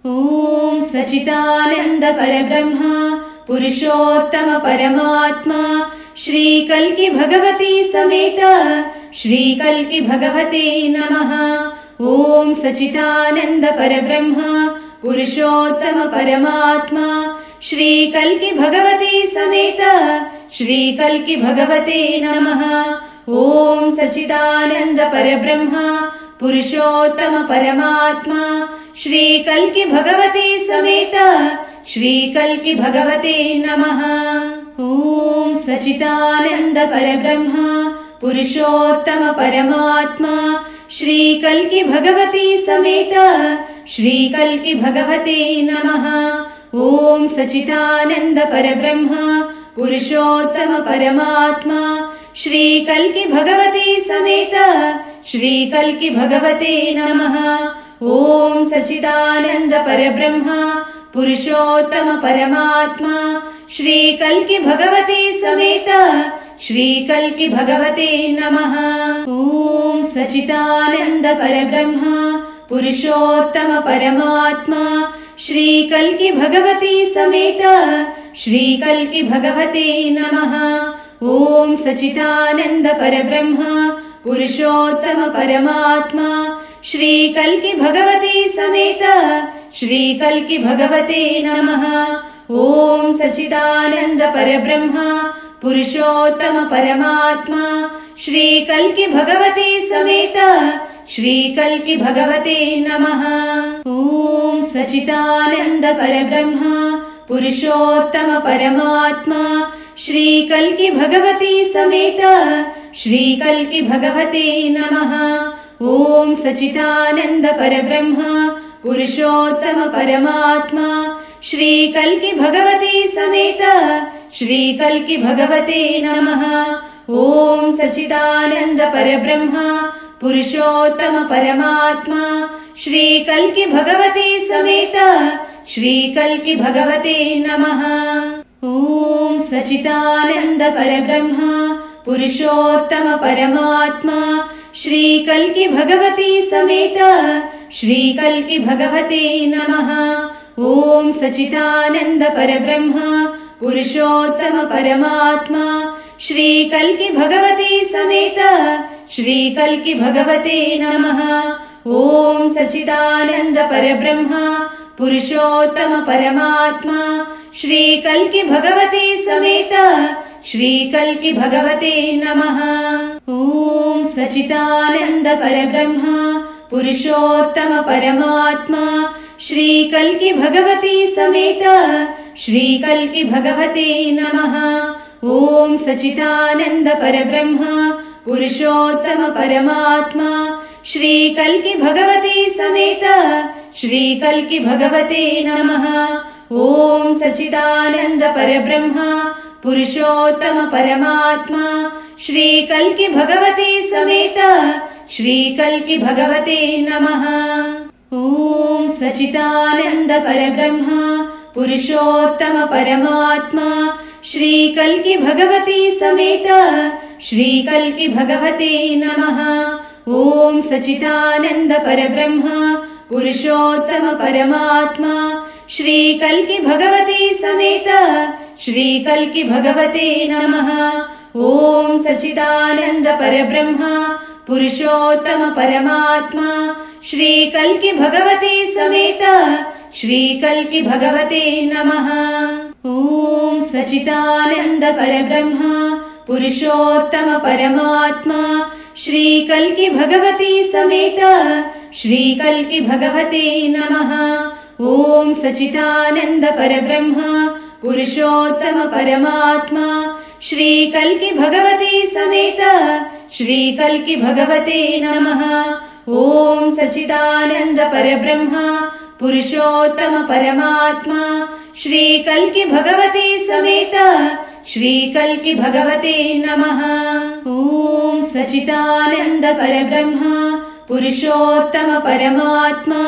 ॐ सच्चिदानंद परब्रह्म पुरुषोत्तम परमात्मा श्री कल्कि भगवती समेत श्री कल्कि भगवते नमः। ॐ सच्चिदानंद परब्रह्म पुरुषोत्तम परमात्मा श्री कल्कि भगवती समेत श्री कल्कि भगवते नमः। ॐ सच्चिदानंद परब्रह्म पुरुषोत्तम परमात्मा श्री कल्कि भगवती समेत श्री कल्कि भगवते नमः। ॐ सच्चिदानंद परब्रह्म पुरुषोत्तम परमात्मा श्री कल्कि भगवती समेत श्री कल्कि भगवते नमः। ॐ सच्चिदानंद परब्रह्म पुरुषोत्तम परमात्मा श्री कल्कि भगवती समेत श्री कल्कि भगवते नमः। ॐ सच्चिदानंद परब्रह्म पुरुषोत्तम परमात्मा श्री कल्कि भगवती समेत श्री कल्कि भगवते नमः। ॐ सच्चिदानंद परब्रह्म पुरुषोत्तम परमात्मा श्री कल्कि भगवती समेत श्री कल्कि भगवते नमः। ॐ सच्चिदानंद परब्रह्म पुरुषोत्तम परमात्मा श्री कल्कि भगवती समेत श्री कल्कि भगवते नमः। ॐ सच्चिदानंद परब्रह्म पुरुषोत्तम परमात्मा श्री कल्कि भगवती समेत श्री कल्कि भगवते नमः। ॐ सच्चिदानंद परब्रह्म पुरुषोत्तम परमात्मा श्री कल्कि भगवती समेत श्री कल्कि भगवते नमः। ॐ सच्चिदानंद परब्रह्म पुरुषोत्तम परमात्मा श्री कल्कि भगवती समेत श्री कल्कि भगवते नमः। ॐ सच्चिदानंद परब्रह्म पुरुषोत्तम परमात्मा श्री कल्कि भगवती समेत श्री कल्कि भगवते नमः। ॐ सच्चिदानंद परब्रह्म पुरुषोत्तम परमात्मा श्री कल्कि भगवती समेत श्री कल्कि भगवते नमः। ॐ सच्चिदानंद परब्रह्म पुरुषोत्तम परमात्मा श्री कल्कि भगवती समेत श्री कल्कि भगवते नमः। ॐ सच्चिदानंद परब्रह्म पुरुषोत्तम परमात्मा श्री कल्कि भगवती समेत श्री कल्कि भगवते नमः। ॐ सच्चिदानंद परब्रह्म पुरुषोत्तम परमात्मा श्री कल्कि भगवती समेत श्री कल्कि भगवते नमः। ॐ सच्चिदानंद परब्रह्म पुरुषोत्तम परमात्मा श्री कल्कि भगवती समेत श्री कल्कि भगवते नमः। ॐ सच्चिदानंद परब्रह्म पुरुषोत्तम परमात्मा श्री कल्कि भगवती समेत श्री कल्कि भगवते नमः। ॐ सच्चिदानंद परब्रह्म पुरुषोत्तम परमात्मा श्री कल्कि भगवती समेत श्री कल्कि भगवते नमः। ॐ सच्चिदानंद परब्रह्म पुरुषोत्तम परमात्मा श्री कल्कि भगवती समेत श्री कल्कि भगवते नमः। ॐ सच्चिदानंद परब्रह्म पुरुषोत्तम परमात्मा श्री कल्कि भगवती समेत श्री कल्कि भगवते नमः। ॐ सच्चिदानंद परब्रह्म पुरुषोत्तम परमात्मा श्री कल्कि भगवती समेत श्री कल्कि भगवते नमः। ॐ सच्चिदानंद परब्रह्म पुरुषोत्तम परमात्मा श्री कल्कि भगवती समेत श्री कल्कि भगवते नमः। ॐ सच्चिदानंद परब्रह्म पुरुषोत्तम परमात्मा श्री कल्कि भगवती समेत श्री कल्कि भगवते नमः। ॐ सच्चिदानंद परब्रह्म पुरुषोत्तम परमात्मा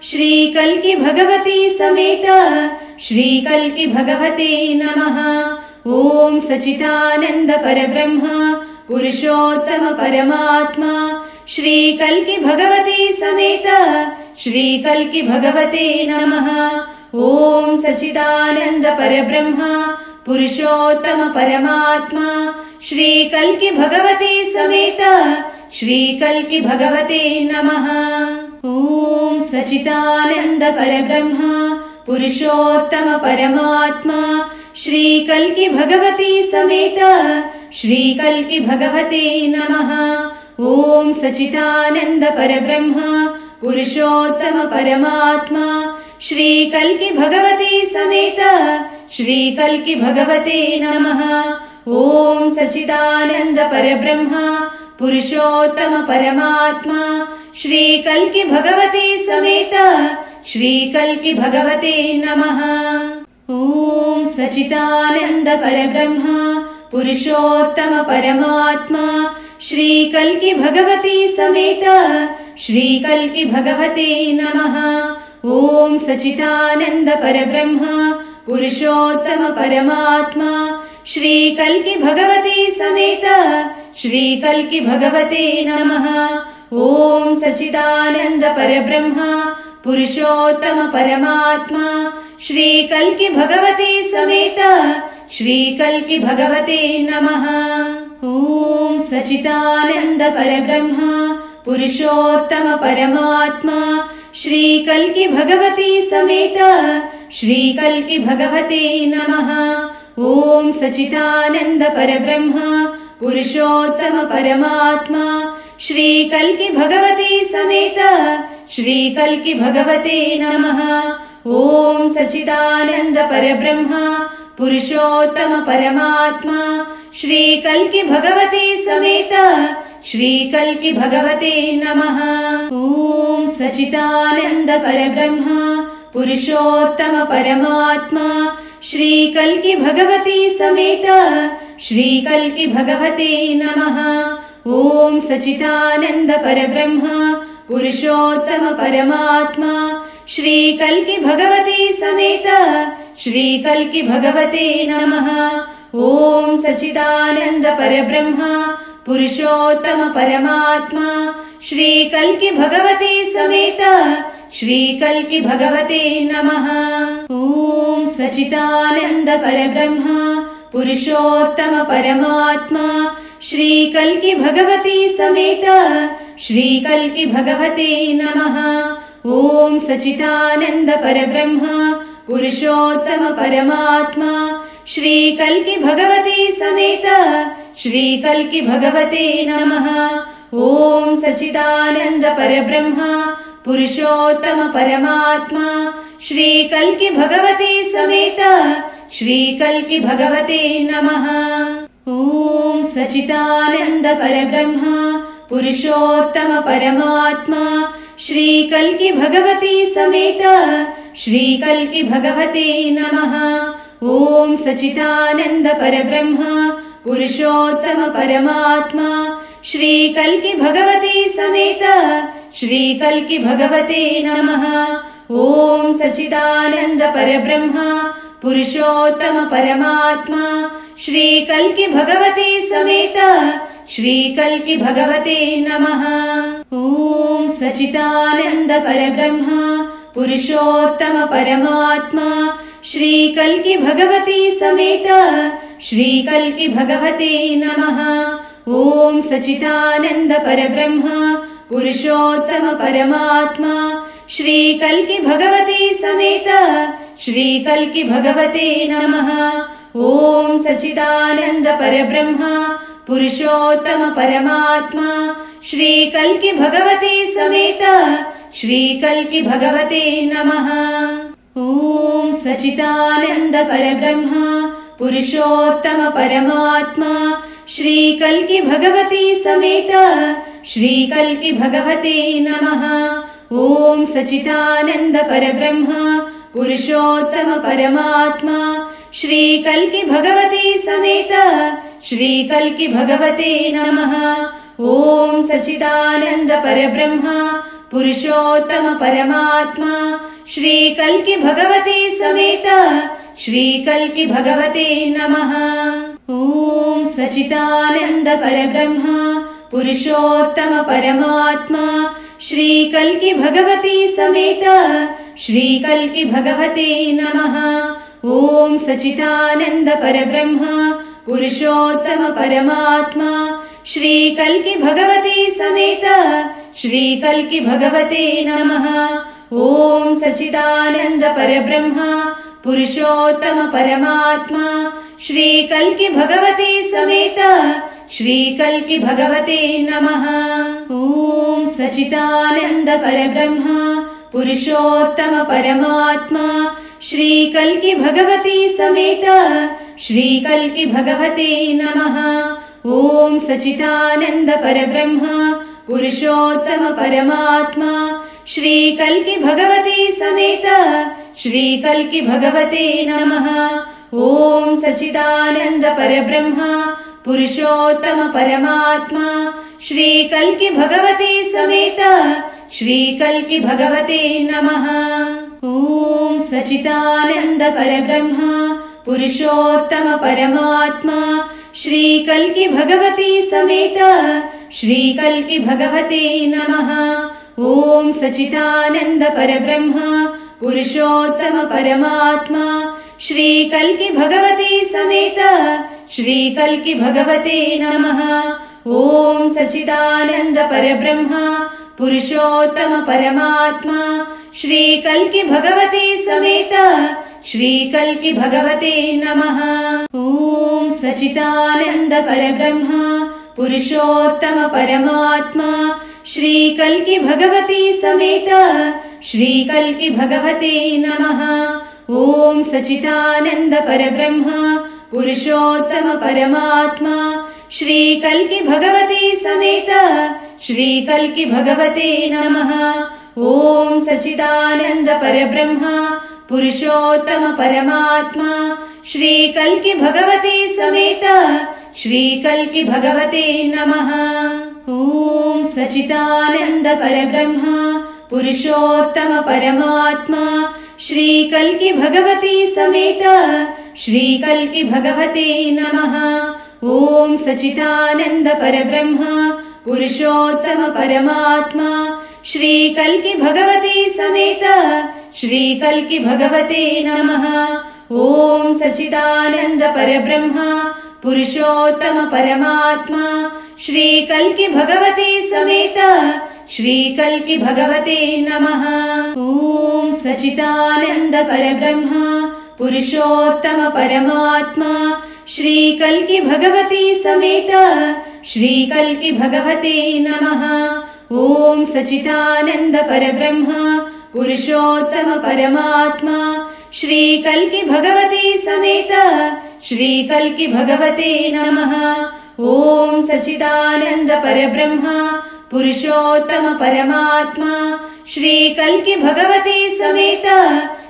श्री कल्कि भगवती समेत श्री कल्कि भगवते नमः। ॐ सच्चिदानंद परब्रह्म पुरुषोत्तम परमात्मा श्री कल्कि भगवती समेत श्री कल्कि भगवते नमः। ओम सच्चिदानंद परब्रह्म पुरुषोत्तम परमात्मा श्री कल्कि भगवती समेत श्री कल्कि भगवते नमः। ओम सच्चिदानंद परब्रह्म पुरुषोत्तम परमात्मा श्री कल्कि भगवती समेत श्री कल्कि भगवते नमः। ओम सच्चिदानंद परब्रह्म पुरुषोत्तम परमात्मा श्री कल्कि भगवती समेत श्री कल्कि भगवते नमः। ओम सच्चिदानंद परब्रह्म पुरुषोत्तम परमात्मा श्री कल्कि भगवती समेत श्री कल्कि भगवते नमः। ओम सच्चिदानंद परब्रह्म पुरुषोत्तम परमात्मा श्री कल्कि भगवती समेत श्री कल्कि भगवते नमः। ओम सच्चिदानंद परब्रह्म पुरुषोत्तम परमात्मा श्री कल्कि भगवती समेत श्री कल्कि भगवते नमः। ओम सच्चिदानंद परब्रह्म पुरुषोत्तम परमात्मा श्री कल्कि भगवती समेत श्री कल्कि भगवते नमः। ओम सच्चिदानंद परब्रह्म पुरुषोत्तम परमात्मा श्री कल्कि भगवती समेत श्री कल्कि भगवते नमः। ओम सच्चिदानंद परब्रह्म पुरुषोत्तम परमात्मा श्री कल्कि भगवती समेत श्री कल्कि भगवते नमः। ओम सच्चिदानंद परब्रह्म पुरुषोत्तम परमात्मा श्री कल्कि भगवती समेत श्री कल्कि भगवते नमः। ओम सच्चिदानंद परब्रह्म पुरुषोत्तम परमात्मा श्री कल्कि भगवती समेत श्री कल्कि भगवते नमः। ओम सच्चिदानंद परब्रह्म पुरुषोत्तम परमात्मा श्री कल्कि भगवती समेत श्री कल्कि भगवते नमः। ओम सच्चिदानंद परब्रह्म पुरुषोत्तम परमात्मा श्री कल्कि भगवती समेत श्री कल्कि भगवते नमः। ओम सच्चिदानंद परब्रह्म पुरुषोत्तम परमात्मा श्री कल्कि भगवती समेत श्री कल्कि भगवते नमः। ओम सच्चिदानंद परब्रह्म पुरुषोत्तम परमात्मा श्री कल्कि भगवती समेत श्री कल्कि भगवते नमः। ओम सच्चिदानंद परब्रह्म पुरुषोत्तम परमात्मा श्री कल्कि भगवती समेत श्री कल्कि भगवते नमः। ओम सच्चिदानंद परब्रह्म पुरुषोत्तम परमात्मा श्री कल्कि भगवती समेत श्री कल्कि भगवते नमः। ओम सच्चिदानंद परब्रह्म पुरुषोत्तम परमात्मा श्री कल्कि भगवती समेत श्री कल्कि भगवते नमः। ओम सच्चिदानंद परब्रह्म पुरुषोत्तम परमात्मा श्री कल्कि भगवती समेत श्री कल्कि भगवते नमः। ओम सच्चिदानंद परब्रह्म पुरुषोत्तम परमात्मा श्री कल्कि भगवती समेत श्री कल्कि भगवते नमः। ओम सच्चिदानंद परब्रह्म पुरुषोत्तम परमात्मा श्री कल्कि भगवती समेत श्री कल्कि भगवते नमः। ओम सच्चिदानंद परब्रह्म पुरुषोत्तम परमात्मा श्री कल्कि भगवती समेत श्री कल्कि भगवते नमः। ओम सच्चिदानंद परब्रह्म पुरुषोत्तम परमात्मा श्री कल्कि भगवती समेत श्री कल्कि भगवते नमः। ओम सच्चिदानंद परब्रह्म पुरुषोत्तम परमात्मा श्री कल्कि भगवती समेत श्री कल्कि भगवते नमः। ओम सच्चिदानंद परब्रह्म पुरुषोत्तम परमात्मा श्री कल्कि भगवती समेत श्री कल्कि भगवते नमः। ओम सच्चिदानंद परब्रह्म पुरुषोत्तम परमात्मा श्री कल्कि भगवती समेत श्री कल्कि भगवते नमः। ओम सच्चिदानंद परब्रह्म पुरुषोत्तम परमात्मा श्री कल्कि भगवती समेत श्री कल्कि भगवते नमः। ओम सच्चिदानंद परब्रह्म पुरुषोत्तम परमात्मा श्री कल्कि भगवती समेत श्री कल्कि भगवते नमः। ओम सच्चिदानंद परब्रह्म पुरुषोत्तम परमात्मा श्री कल्कि भगवती समेत श्री कल्कि भगवते नमः। ओम सच्चिदानंद परब्रह्म पुरुषोत्तम परमात्मा श्री कल्कि भगवती समेत श्री कल्कि भगवते नमः। ओम सच्चिदानंद परब्रह्म पुरुषोत्तम परमात्मा श्री कल्कि भगवती समेत श्री कल्कि भगवते नमः। ओम सच्चिदानंद परब्रह्म पुरुषोत्तम परमात्मा श्री कल्कि भगवती समेत श्री कल्कि भगवते नमः। ओम सच्चिदानंद परब्रह्म पुरुषोत्तम परमात्मा श्री कल्कि भगवती समेत श्री कल्कि भगवते नमः। ओम सच्चिदानंद परब्रह्म पुरुषोत्तम परमात्मा श्री कल्कि भगवती समेत श्री कल्कि भगवते नमः। ओम सच्चिदानंद परब्रह्म पुरुषोत्तम परमात्मा श्री कल्कि भगवती समेत श्री कल्कि भगवते नमः। ओम सच्चिदानंद परब्रह्म पुरुषोत्तम परमात्मा श्री कल्कि भगवती समेत श्री कल्कि भगवते नमः। ओम सच्चिदानंद परब्रह्म पुरुषोत्तम परमात्मा श्री कल्कि भगवती समेत श्री कल्कि भगवते नमः। ओम सच्चिदानंद परब्रह्म पुरुषोत्तम परमात्मा श्री कल्कि भगवती समेत श्री कल्कि भगवते नमः। ओम सच्चिदानंद परब्रह्म पुरुषोत्तम परमात्मा श्री कल्कि भगवती समेत श्री कल्कि भगवते नमः। ओम सच्चिदानंद परब्रह्म पुरुषोत्तम परमात्मा श्री कल्कि भगवती समेत श्री कल्कि भगवते नमः। ओम सच्चिदानंद परब्रह्म पुरुषोत्तम परमात्मा श्री कल्कि भगवती समेत श्री कल्कि भगवते नमः। ओम सच्चिदानंद परब्रह्म पुरुषोत्तम परमात्मा श्री कल्कि भगवती समेत श्री कल्कि भगवते नमः। ओम सच्चिदानंद परब्रह्म पुरुषोत्तम परमात्मा श्री कल्कि भगवती समेत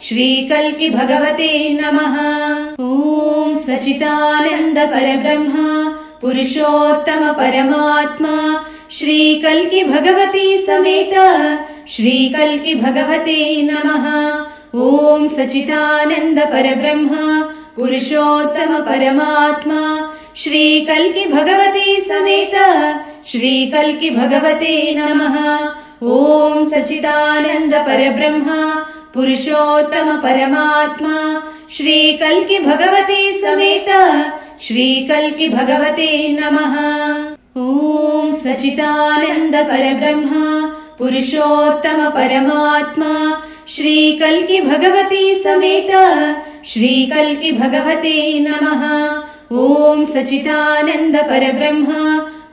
श्री कल्कि भगवते नमः। ओम सच्चिदानंद परब्रह्म पुरुषोत्तम परमात्मा श्री कल्कि भगवती समेत श्री कल्कि भगवते नमः। ओम सच्चिदानंद परब्रह्म पुरुषोत्तम परमात्मा श्री कल्कि भगवती समेत श्री कल्कि भगवते नमः। ओम सच्चिदानंद परब्रह्म पुरुषोत्तम परमात्मा श्री कल्कि भगवती समेत श्री कल्कि भगवते नमः। ओम सच्चिदानंद परब्रह्म पुरुषोत्तम परमात्मा श्री कल्कि भगवती समेत श्री कल्कि भगवते नमः। ओम सच्चिदानंद परब्रह्म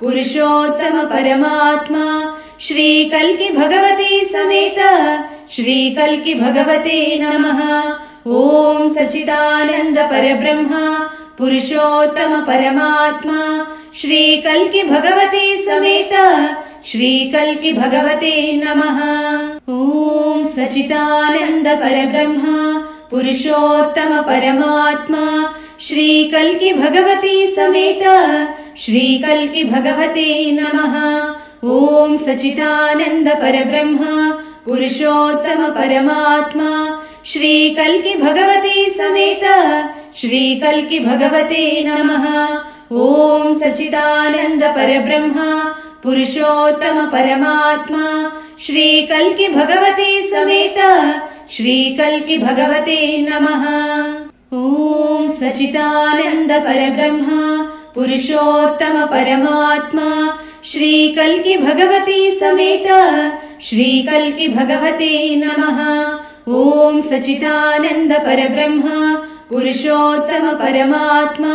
पुरुषोत्तम परमात्मा श्री कल्कि भगवती समेत श्री कल्कि भगवते नमः। ओम सच्चिदानंद परब्रह्म पुरुषोत्तम परमात्मा श्री कल्कि भगवती समेत श्री कल्कि भगवते नमः। ओम सच्चिदानंद परब्रह्म पुरुषोत्तम परमात्मा श्री कल्कि भगवती समेत श्री कल्कि भगवते नमः। ओम सच्चिदानंद परब्रह्म पुरुषोत्तम परमात्मा श्री कल्कि भगवती समेत श्री कल्कि भगवते नमः। ओम सच्चिदानंद परब्रह्म पुरुषोत्तम परमात्मा श्री कल्कि भगवते समेत श्री कल्कि भगवते नमः। ओम सच्चिदानंद परब्रह्म पुरुषोत्तम परमात्मा श्री कल्कि भगवते समेत श्री कल्कि भगवते नमः। ओम सच्चिदानंद परब्रह्म पुरुषोत्तम परमात्मा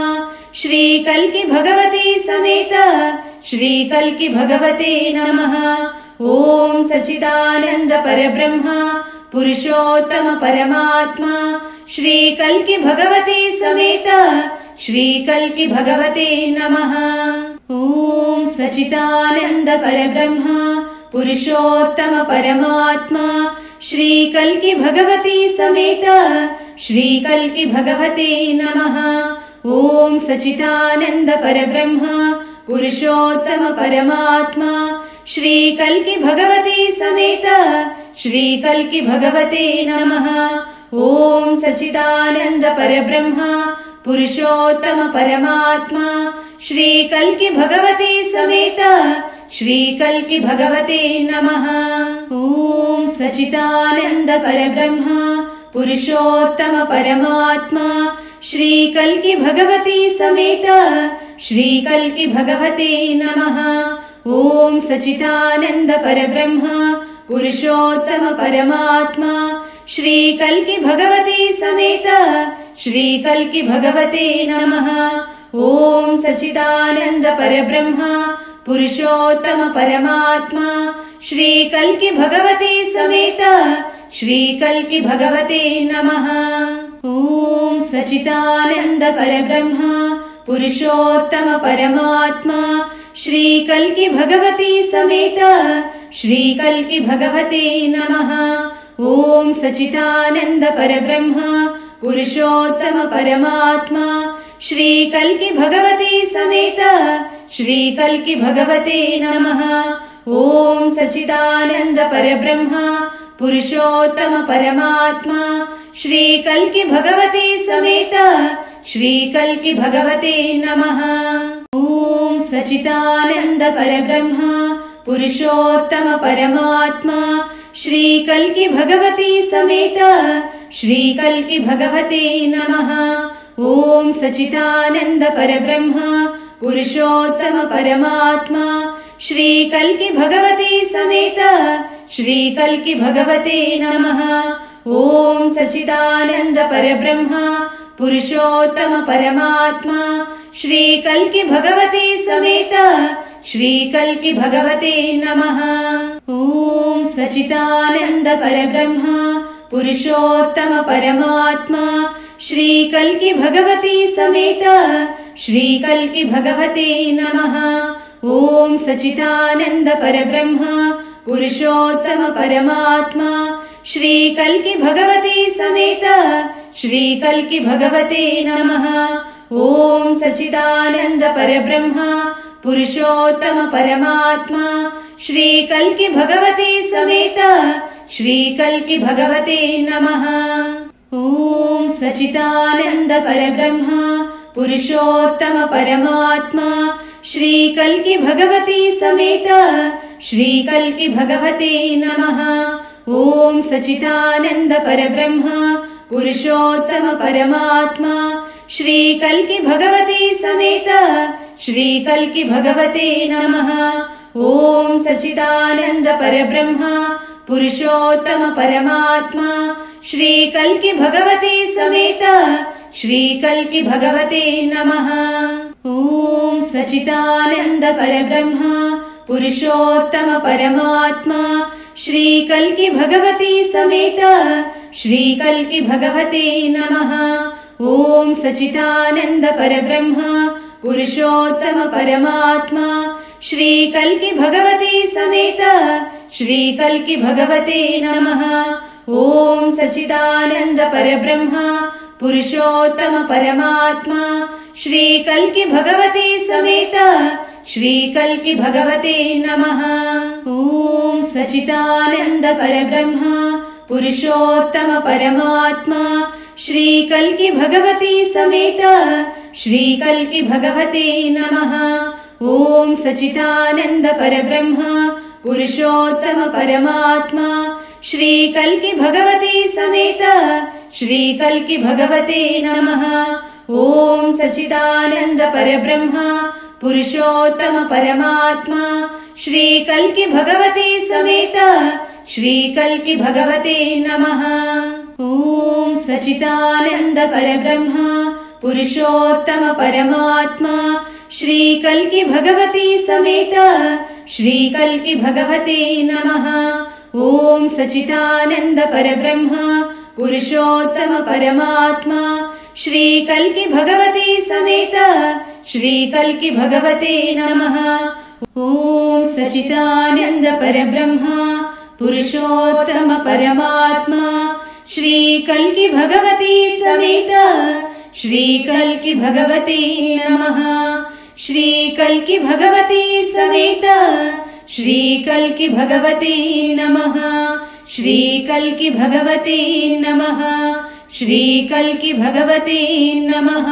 श्री कल्कि भगवते समेत श्री कल्कि भगवते नमः। ओम सच्चिदानंद परब्रह्म पुरुषोत्तम परमात्मा श्री कल्कि भगवते समेत श्री कल्कि भगवते नमः। ओम सच्चिदानंद परब्रह्म पुरुषोत्तम परमात्मा श्री कल्कि भगवते समेत श्री कल्कि भगवते नमः। ओम सच्चिदानंद परब्रह्म पुरुषोत्तम परमात्मा श्री कल्कि भगवते समेत श्री कल्कि भगवते नमः। ओम सच्चिदानंद परब्रह्म पुरुषोत्तम परमात्मा श्री कल्कि भगवते समेत श्री कल्कि भगवते नमः। ओम सच्चिदानंद परब्रह्म पुरुषोत्तम परमात्मा श्री कल्कि भगवते समेत श्री कल्कि भगवते नमः। ओम सच्चिदानंद परब्रह्म पुरुषोत्तम परमात्मा श्री कल्कि भगवते समेत श्री कल्कि भगवते नमः। ओम सच्चिदानंद परब्रह्म पुरुषोत्तम परमात्मा श्री कल्कि भगवते समेत श्री कल्कि भगवते नमः। ओम सच्चिदानंद परब्रह्म पुरुषोत्तम परमात्मा श्री कल्कि भगवते समेत श्री कल्कि भगवते नमः। ओम सच्चिदानंद परब्रह्म पुरुषोत्तम परमात्मा श्री कल्कि भगवते समेत श्री कल्कि भगवते नमः। ओम सच्चिदानंद परब्रह्म पुरुषोत्तम परमात्मा श्री कल्कि भगवते समेत श्री कल्कि भगवते नमः। ओम सच्चिदानंद परब्रह्म पुरुषोत्तम परमात्मा श्री कल्कि भगवते समेत श्री कल्कि भगवते नमः। ओम सच्चिदानंद परब्रह्म पुरुषोत्तम परमात्मा श्री कल्कि भगवते समेत श्री कल्कि भगवते नमः। ओम सच्चिदानंद परब्रह्म पुरुषोत्तम परमात्मा श्री कल्कि भगवते समेत श्री कल्कि भगवते नमः। ओम सच्चिदानंद परब्रह्म पुरुषोत्तम परमात्मा श्री कल्कि भगवते समेत श्री कल्कि भगवते नमः। ओम सच्चिदानंद परब्रह्म पुरुषोत्तम परमात्मा श्री कल्कि भगवते समेत श्री कल्कि भगवते नमः। ओम सच्चिदानंद परब्रह्म पुरुषोत्तम परमात्मा श्री कल्कि भगवते समेत श्री कल्कि भगवते नमः। ओम सच्चिदानंद परब्रह्म पुरुषोत्तम परमात्मा श्री कल्कि भगवते समेत श्री कल्कि भगवते नमः। ओम सच्चिदानंद परब्रह्म पुरुषोत्तम परमात्मा श्री कल्कि भगवते समेत श्री कल्कि भगवते नमः। ओम सच्चिदानंद परब्रह्म पुरुषोत्तम परमात्मा श्री कल्कि भगवते समेत श्री कल्कि भगवते नमः। ओम सच्चिदानंद परब्रह्म पुरुषोत्तम परमात्मा श्री कल्कि भगवते समेत श्री कल्कि भगवते नमः। ओम सच्चिदानंद परब्रह्म पुरुषोत्तम परमात्मा श्री कल्कि भगवते समेत श्री कल्कि भगवते नमः। ओम सच्चिदानंद परब्रह्म पुरुषोत्तम परमात्मा श्री कल्कि भगवते समेत श्री कल्कि भगवते नमः। ओम सच्चिदानंद परब्रह्म पुरुषोत्तम परमात्मा श्री कल्कि भगवते समेत श्री कल्कि भगवते नमः। ओम सच्चिदानंद परब्रह्म पुरुषोत्तम परमात्मा श्री कल्कि भगवती समेत श्री कल्कि भगवते नमः। ओम सच्चिदानंद परब्रह्म पुरुषोत्तम परमात्मा श्री कल्कि भगवती समेत श्री कल्कि भगवते नमः। ओम सच्चिदानंद परब्रह्म पुरुषोत्तम परमात्मा श्री कल्कि भगवती समेत श्री कल्कि भगवते नमः। ओम सच्चिदानंद परब्रह्म पुरुषोत्तम परमात्मा श्री कल्कि भगवती समेत श्री कल्कि भगवते नमः। ओम सच्चिदानंद परब्रह्म पुरुषोत्तम परमात्मा श्री कल्कि भगवती समेत श्री कल्कि भगवते नमः। श्री कल्कि भगवती समेत श्री कल्कि भगवते नमः। श्री कल्कि भगवते नमः। श्री कल्कि भगवते नमः।